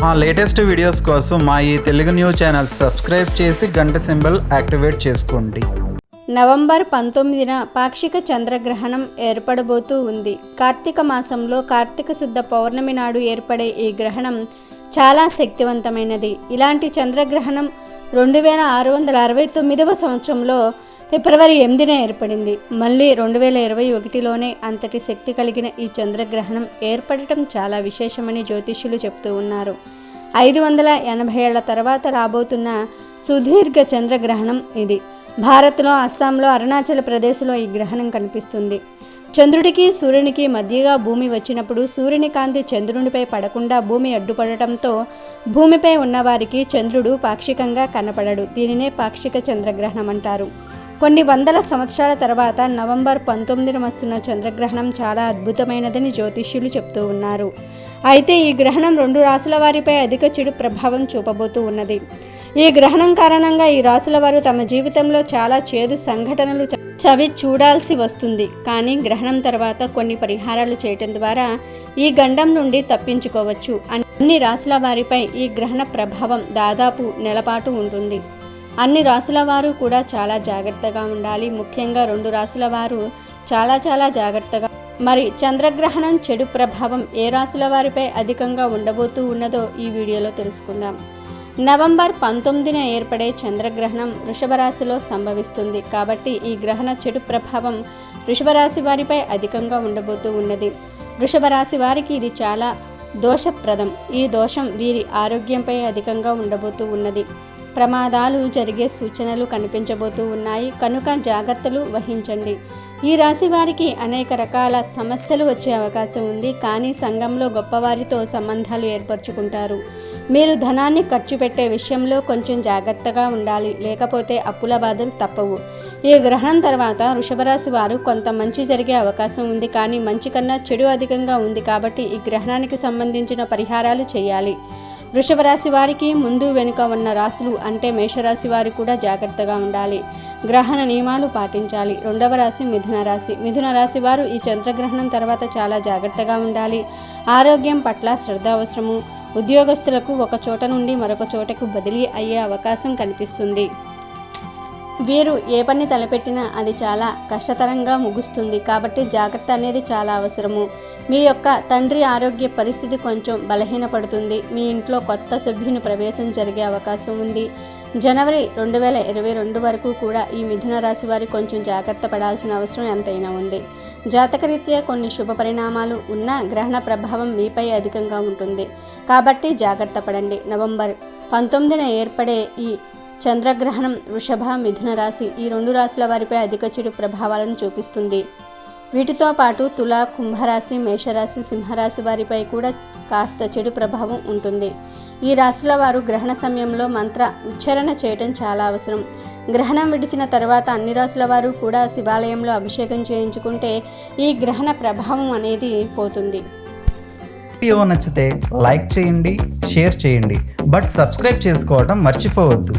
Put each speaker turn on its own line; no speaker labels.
మా latest videos కోసం మా ఈ తెలుగు న్యూస్ ఛానల్ సబ్స్క్రైబ్ చేసి గంట సింబల్ యాక్టివేట్ చేసుకోండి.
నవంబర్ 19న పాక్షిక చంద్రగ్రహణం ఏర్పడబోతూ ఉంది. కార్తీక మాసంలో కార్తీక శుద్ధ పౌర్ణమి నాడు ఏర్పడే ఈ గ్రహణం చాలా శక్తివంతమైనది. ఇలాంటి చంద్రగ్రహణం 2669వ సంవత్సరంలో ఫిబ్రవరి 8న ఏర్పడింది. మళ్ళీ 2021లోనే అంతటి శక్తి కలిగిన ఈ చంద్రగ్రహణం ఏర్పడటం చాలా విశేషమని జ్యోతిష్యులు చెప్తూ ఉన్నారు. 580 ఏళ్ల తర్వాత రాబోతున్న సుదీర్ఘ చంద్రగ్రహణం ఇది. భారత్లో అస్సాంలో అరుణాచల్ ప్రదేశ్లో ఈ గ్రహణం కనిపిస్తుంది. చంద్రుడికి సూర్యునికి మధ్యగా భూమి వచ్చినప్పుడు సూర్యుని కాంతి చంద్రునిపై పడకుండా భూమి అడ్డుపడటంతో భూమిపై ఉన్నవారికి చంద్రుడు పాక్షికంగా కనపడడు. దీనినే పాక్షిక చంద్రగ్రహణం అంటారు. కొన్ని వందల సంవత్సరాల తర్వాత నవంబర్ 19న వస్తున్న చంద్రగ్రహణం చాలా అద్భుతమైనదని జ్యోతిష్యులు చెప్తూ ఉన్నారు. అయితే ఈ గ్రహణం 2 రాశుల వారిపై అధిక చెడు ప్రభావం చూపబోతూ ఉన్నది. ఈ గ్రహణం కారణంగా ఈ రాశుల వారు తమ జీవితంలో చాలా చేదు సంఘటనలు చవి చూడాల్సి వస్తుంది. కానీ గ్రహణం తర్వాత కొన్ని పరిహారాలు చేయటం ద్వారా ఈ గండం నుండి తప్పించుకోవచ్చు. అన్ని రాశుల వారిపై ఈ గ్రహణ ప్రభావం దాదాపు నెలపాటు ఉంటుంది. అన్ని రాశుల వారు కూడా చాలా జాగ్రత్తగా ఉండాలి. ముఖ్యంగా 2 రాశుల వారు చాలా జాగ్రత్తగా. మరి చంద్రగ్రహణం చెడు ప్రభావం ఏ రాశుల వారిపై అధికంగా ఉండబోతూ ఉన్నదో ఈ వీడియోలో తెలుసుకుందాం. నవంబర్ 19న ఏర్పడే చంద్రగ్రహణం వృషభ రాశిలో సంభవిస్తుంది. కాబట్టి ఈ గ్రహణ చెడు ప్రభావం వృషభ రాశి వారిపై అధికంగా ఉండబోతూ ఉన్నది. వృషభ రాశి వారికి ఇది చాలా దోషప్రదం. ఈ దోషం వీరి ఆరోగ్యంపై అధికంగా ఉండబోతూ ఉన్నది. ప్రమాదాలు జరిగే సూచనలు కనిపించబోతూ ఉన్నాయి కనుక జాగ్రత్తలు వహించండి. ఈ రాశి వారికి అనేక రకాల సమస్యలు వచ్చే అవకాశం ఉంది. కానీ సంఘంలో గొప్పవారితో సంబంధాలు ఏర్పరచుకుంటారు. మీరు ధనాన్ని ఖర్చు పెట్టే విషయంలో కొంచెం జాగ్రత్తగా ఉండాలి, లేకపోతే అప్పుల బాధలు తప్పవు. ఈ గ్రహణం తర్వాత వృషభ రాశి వారు కొంత మంచి జరిగే అవకాశం ఉంది. కానీ మంచి కన్నా చెడు అధికంగా ఉంది. కాబట్టి ఈ గ్రహణానికి సంబంధించిన పరిహారాలు చేయాలి. వృషభ రాశి వారికి ముందు వెనుక ఉన్న రాశులు అంటే మేషరాశి వారు కూడా జాగ్రత్తగా ఉండాలి. గ్రహణ నియమాలు పాటించాలి. 2వ రాశి మిథున రాశి. మిథున రాశి వారు ఈ చంద్రగ్రహణం తర్వాత చాలా జాగ్రత్తగా ఉండాలి. ఆరోగ్యం పట్ల శ్రద్ధ అవసరము. ఉద్యోగస్తులకు ఒక చోట నుండి మరొక చోటకు బదిలీ అయ్యే అవకాశం కనిపిస్తుంది. వీరు ఏ పని తలపెట్టినా అది చాలా కష్టతరంగా ముగుస్తుంది. కాబట్టి జాగ్రత్త అనేది చాలా అవసరము. మీ యొక్క తండ్రి ఆరోగ్య పరిస్థితి కొంచెం బలహీనపడుతుంది. మీ ఇంట్లో కొత్త సభ్యుని ప్రవేశం జరిగే అవకాశం ఉంది. జనవరి 2022 వరకు కూడా ఈ మిథున రాశి వారి కొంచెం జాగ్రత్త పడాల్సిన అవసరం ఎంతైనా ఉంది. జాతకరీత్యా కొన్ని శుభ పరిణామాలు ఉన్న గ్రహణ ప్రభావం మీపై అధికంగా ఉంటుంది. కాబట్టి జాగ్రత్త పడండి. నవంబర్ 19న ఏర్పడే ఈ చంద్రగ్రహణం వృషభ మిథున రాశి ఈ 2 రాశుల వారిపై అధిక చెడు ప్రభావాలను చూపిస్తుంది. వీటితో పాటు తుల, కుంభరాశి, మేషరాశి, సింహరాశి వారిపై కూడా కాస్త చెడు ప్రభావం ఉంటుంది. ఈ రాశుల వారు గ్రహణ సమయంలో మంత్ర ఉచ్చారణ చేయడం చాలా అవసరం. గ్రహణం విడిచిన తర్వాత అన్ని రాశుల వారు కూడా శివాలయంలో అభిషేకం చేయించుకుంటే ఈ గ్రహణ ప్రభావం అనేది పోతుంది.
వీడియో నచ్చితే లైక్ చేయండి, షేర్ చేయండి, బట్ సబ్స్క్రైబ్ చేసుకోవడం మర్చిపోవద్దు.